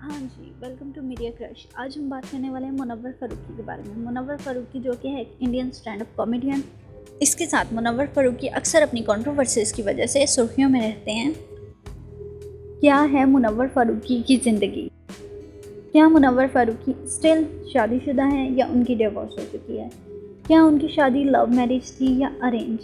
हाँ जी, welcome to media crush. आज हम बात करने वाले हैं मुनव्वर फ़ारूकी के बारे में। मुनव्वर फ़ारूकी जो कि है एक इंडियन स्टैंड अप कॉमेडियन। इसके साथ मुनव्वर फ़ारूकी अक्सर अपनी कंट्रोवर्सीज़ की वजह से सुर्खियों में रहते हैं। क्या है मुनव्वर फ़ारूकी की ज़िंदगी? क्या मुनव्वर फ़ारूकी स्टिल शादीशुदा हैं या उनकी डिवोर्स हो चुकी है? क्या उनकी शादी लव मैरिज थी या अरेंज?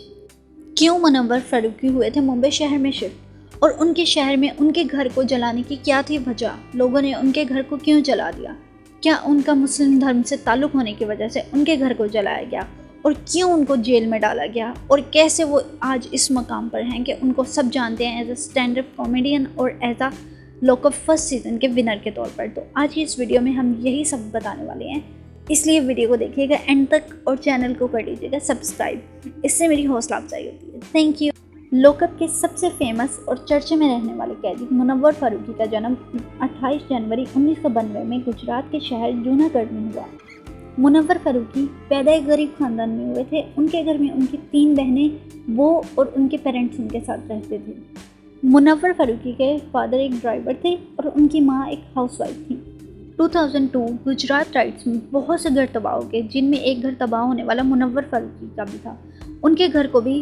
क्यों मुनव्वर फ़ारूकी हुए थे मुंबई शहर में शिफ्ट और उनके शहर में उनके घर को जलाने की क्या थी वजह? लोगों ने उनके घर को क्यों जला दिया? क्या उनका मुस्लिम धर्म से ताल्लुक़ होने की वजह से उनके घर को जलाया गया और क्यों उनको जेल में डाला गया और कैसे वो आज इस मकाम पर हैं कि उनको सब जानते हैं as a stand up comedian और as a lock of first season के विनर के तौर पर। तो आज की इस वीडियो में हम यही सब बताने वाले हैं, इसलिए वीडियो को देखिएगा एंड तक और चैनल को कर लीजिएगा सब्सक्राइब। इससे मेरी हौसला अफजाई होती है। Thank you. लोकअप के सबसे फेमस और चर्चे में रहने वाले कैदी मुनव्वर फ़ारूकी का जन्म 28 जनवरी 1992 में गुजरात के शहर जूनागढ़ में हुआ। मुनव्वर फ़ारूकी पैदा एक गरीब खानदान में हुए थे। उनके घर में उनकी 3 बहनें, वो और उनके पेरेंट्स उनके साथ रहते थे। मुनव्वर फ़ारूकी के फादर एक ड्राइवर थे और उनकी माँ एक हाउसवाइफ थी। 2002 गुजरात राइट्स में बहुत से घर तबाह हो गए, जिनमें एक घर तबाह होने वाला मुनव्वर फ़ारूकी का भी था। उनके घर को भी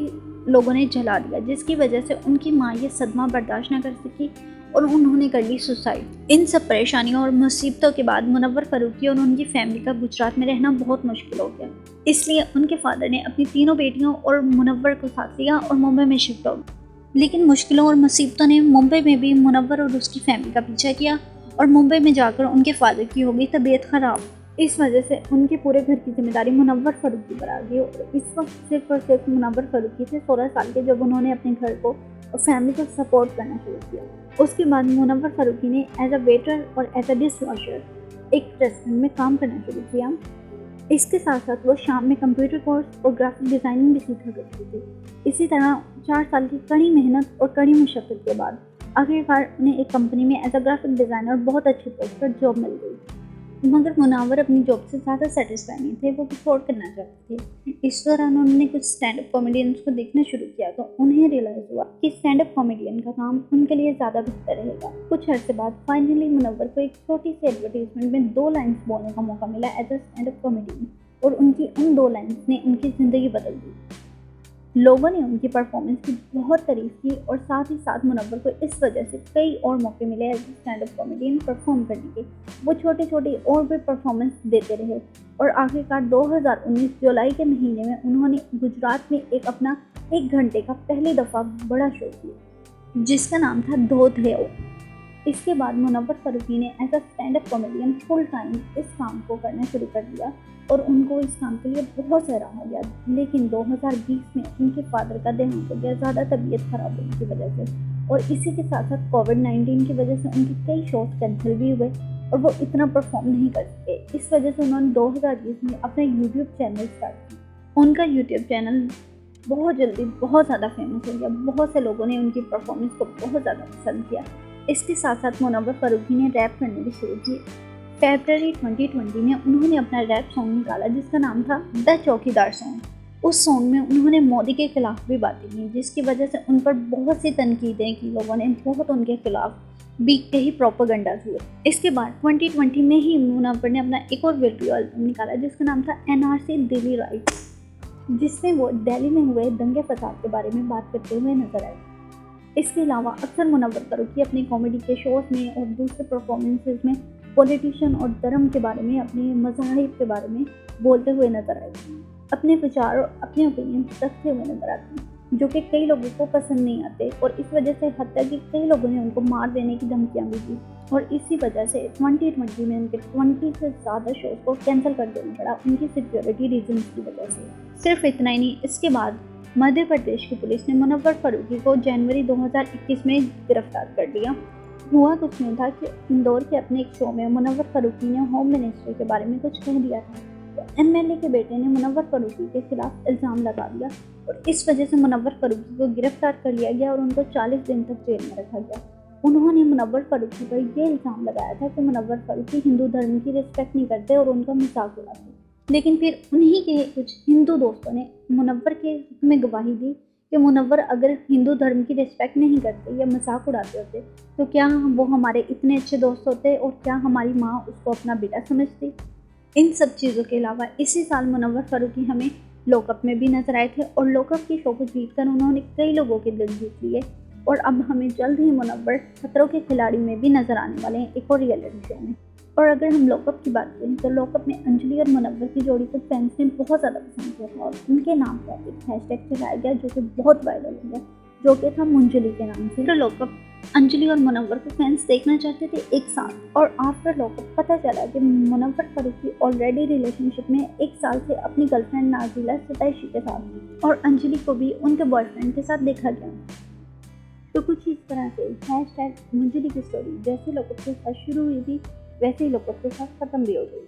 लोगों ने जला दिया, जिसकी वजह से उनकी माँ ये सदमा बर्दाश्त न कर सकी और उन्होंने कर ली सुसाइड। इन सब परेशानियों और मुसीबतों के बाद मुनव्वर फ़ारूकी और उनकी फैमिली का गुजरात में रहना बहुत मुश्किल हो गया। इसलिए उनके फादर ने अपनी तीनों बेटियों और मुनव्वर को साथ लिया और मुंबई में शिफ्ट हो गए। लेकिन मुश्किलों और मुसीबतों ने मुंबई में भी मुनव्वर और उसकी फैमिली का पीछा किया और मुंबई में जाकर उनके फादर की हो गई तबीयत ख़राब। इस वजह से उनके पूरे घर की जिम्मेदारी मुनव्वर फ़ारूकी पर आ गई और इस वक्त सिर्फ और सिर्फ मुनव्वर फ़ारूकी थे 16 साल के, जब उन्होंने अपने घर को और फैमिली को सपोर्ट करना शुरू किया। उसके बाद मुनव्वर फ़ारूकी ने एज अ वेटर और एज अ डिश वॉशर एक रेस्टोरेंट में काम करना शुरू किया। इसके साथ साथ वो शाम में कंप्यूटर कोर्स और ग्राफिक डिज़ाइनिंग भी सीखा करती थी। इसी तरह 4 साल की कड़ी मेहनत और कड़ी मुशक्क़त के बाद आखिरकार उन्हें एक कंपनी में एज अ ग्राफिक डिज़ाइनर बहुत अच्छी पोस्ट पर जॉब मिल गई। मगर मुनव्वर अपनी जॉब से ज़्यादा सेटिस्फाई नहीं थे, वो कुछ और करना चाहते थे। इस दौरान उन्होंने कुछ स्टैंड अप कॉमेडियंस को देखना शुरू किया तो उन्हें रियलाइज़ हुआ कि स्टैंड अप कॉमेडियन का काम उनके लिए ज़्यादा बेहतर रहेगा। कुछ अर्से बाद फाइनली मुनव्वर को एक छोटी सी एडवर्टीजमेंट में 2 लाइन्स बोलने का मौका मिला as a stand up comedian और उनकी उन 2 लाइन्स ने उनकी ज़िंदगी बदल दी। लोगों ने उनकी परफॉर्मेंस की बहुत तारीफ की और साथ ही साथ मुनव्वर को इस वजह से कई और मौके मिले as stand up comedian perform करने के। वो छोटे छोटे और भी परफॉर्मेंस देते रहे और आखिरकार 2019 जुलाई के महीने में उन्होंने गुजरात में एक अपना 1 घंटे का पहली दफ़ा बड़ा शो किया जिसका नाम था धोध है ओ। इसके बाद मुनव्वर फ़ारूकी ने as a stand up comedian full time इस काम को करना शुरू कर दिया और उनको इस काम के लिए बहुत सराहा गया। लेकिन 2020 में उनके फादर का देहांत हो गया, ज़्यादा तबीयत खराब होने की वजह से, और इसी के साथ साथ कोविड-19 की वजह से उनके कई शोज कैंसिल भी हुए और वो इतना परफॉर्म नहीं कर सके। इस वजह से उन्होंने 2020 में अपना यूट्यूब चैनल स्टार्ट किया। उनका यूट्यूब चैनल बहुत जल्दी बहुत ज़्यादा फेमस हो गया। बहुत से लोगों ने उनकी परफॉर्मेंस को बहुत ज़्यादा पसंद किया। इसके साथ साथ मुनव्वर फ़ारूकी ने रैप करने भी शुरू किए। फरवरी 2020 में उन्होंने अपना रैप सॉन्ग निकाला जिसका नाम था द चौकीदार सॉन्ग। उस सॉन्ग में उन्होंने मोदी के खिलाफ भी बातें की, जिसकी वजह से उन पर बहुत सी तनकीदें की। लोगों ने बहुत उनके खिलाफ बीकते ही प्रोपेगेंडा हुए। इसके बाद 2020 में ही मुनव्वर ने अपना एक और वीडियो एल्बम निकाला जिसका नाम था एनआरसी दिल्ली राइट्स, जिसमें वो दिल्ली में हुए दंगे फसाद के बारे में बात करते हुए नजर आए। इसके अलावा अक्सर मुनव्वर फ़ारूकी अपनी कॉमेडी के शोज़ में और दूसरे परफॉर्मेंसेज में पॉलिटिशियन और धर्म के बारे में, अपने मज़ाहिब के बारे में बोलते हुए नजर आए। अपने विचार और अपने ओपिनियन रखते हुए नजर आते हैं जो कि कई लोगों को पसंद नहीं आते और इस वजह से हत्या की कई लोगों ने उनको मार देने की धमकियाँ भी दी और इसी वजह से 2020 में उनके 20 से ज़्यादा शोज़ को कैंसिल कर देना पड़ा उनकी सिक्योरिटी रीजन्स की वजह से। सिर्फ इतना ही नहीं, इसके बाद मध्य प्रदेश की पुलिस ने मुनव्वर फ़ारूकी को जनवरी 2021 में गिरफ्तार कर लिया। हुआ कुछ नहीं था कि इंदौर के अपने एक शो में मुनव्वर फ़ारूकी ने होम मिनिस्ट्री के बारे में कुछ कह दिया था तो एमएलए के बेटे ने मुनव्वर फ़ारूकी के खिलाफ इल्ज़ाम लगा दिया और इस वजह से मुनव्वर फ़ारूकी को गिरफ्तार कर लिया गया और उनको 40 दिन तक जेल में रखा गया। उन्होंने मुनव्वर फ़ारूकी पर यह इल्ज़ाम लगाया था कि मुनव्वर फ़ारूकी हिंदू धर्म की रिस्पेक्ट नहीं करते और उनका मजाक उड़ाते। लेकिन फिर उन्हीं के कुछ हिंदू दोस्तों ने मुनव्वर के में गवाही दी कि मुनव्वर अगर हिंदू धर्म की रिस्पेक्ट नहीं करते या मजाक उड़ाते होते तो क्या वो हमारे इतने अच्छे दोस्त होते और क्या हमारी माँ उसको अपना बेटा समझती। इन सब चीज़ों के अलावा इसी साल मुनव्वर फारूकी हमें लॉकअप में भी नजर आए थे और लॉकअप की शो को जीतकर उन्होंने कई लोगों के दिल जीत लिए और अब हमें जल्द ही मुनव्वर खतरों के खिलाड़ी में भी नजर आने वाले हैं एक और रियलिटी शो में। और अगर हम लॉकअप की बात करें तो लॉकअप में अंजलि और मुनव्वर की जोड़ी को फैंस ने बहुत ज़्यादा पसंद किया था और उनके नाम पर एक हैशटैग चलाया गया जो कि बहुत वायरल हो गया, जो कि था मुंजली के नाम से। तो लॉकअप अंजलि और मुनव्वर को फैंस देखना चाहते थे एक साथ और आफ्टर लॉकअप पता चला कि मुनव्वर फारूकी ऑलरेडी रिलेशनशिप में एक साल से अपनी गर्लफ्रेंड नाजिला सतैशी के साथ और अंजलि को भी उनके बॉयफ्रेंड के साथ देखा गया। तो कुछ इस तरह से हैशटैग मुंजली की स्टोरी जैसे लॉकअप के साथ शुरू हुई थी वैसे ही लॉकअप के साथ ख़त्म भी हो गई।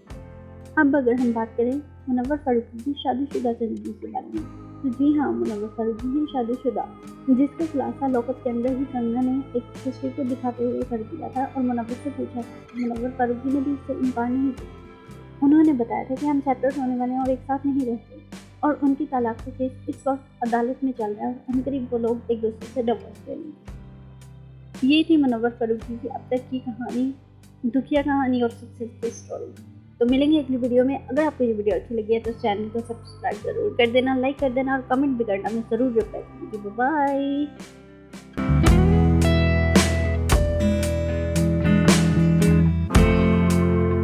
अब अगर हम बात करें मुनव्वर फारूकी की शादीशुदा ज़िंदगी के बारे में तो जी हाँ, मुनव्वर फारूकी हैं शादीशुदा, जिसका खुलासा लॉकअप के अंदर ही कंगना ने एक तस्वीर को दिखाते हुए कर दिया था और मुनव्वर से पूछा था। मुनव्वर फारूकी ने भी इससे इनकार नहीं किया। उन्होंने बताया था कि हम सेपरेट होने वाले हैं और एक साथ नहीं रहते और उनकी तलाक का केस इस वक्त अदालत में चल रहा है और अनकरीब वो लोग एक दूसरे से डिवोर्स ले लेंगे। ये थी मुनव्वर फारूकी की अब तक की कहानी, दुखिया कहानी और सक्सेस की स्टोरी। तो मिलेंगे अगली वीडियो में। अगर आपको ये वीडियो अच्छी लगी है तो चैनल को सब्सक्राइब जरूर कर देना, लाइक कर देना और कमेंट भी करना, मैं ज़रूर रिप्लाई करूँगी। बाय।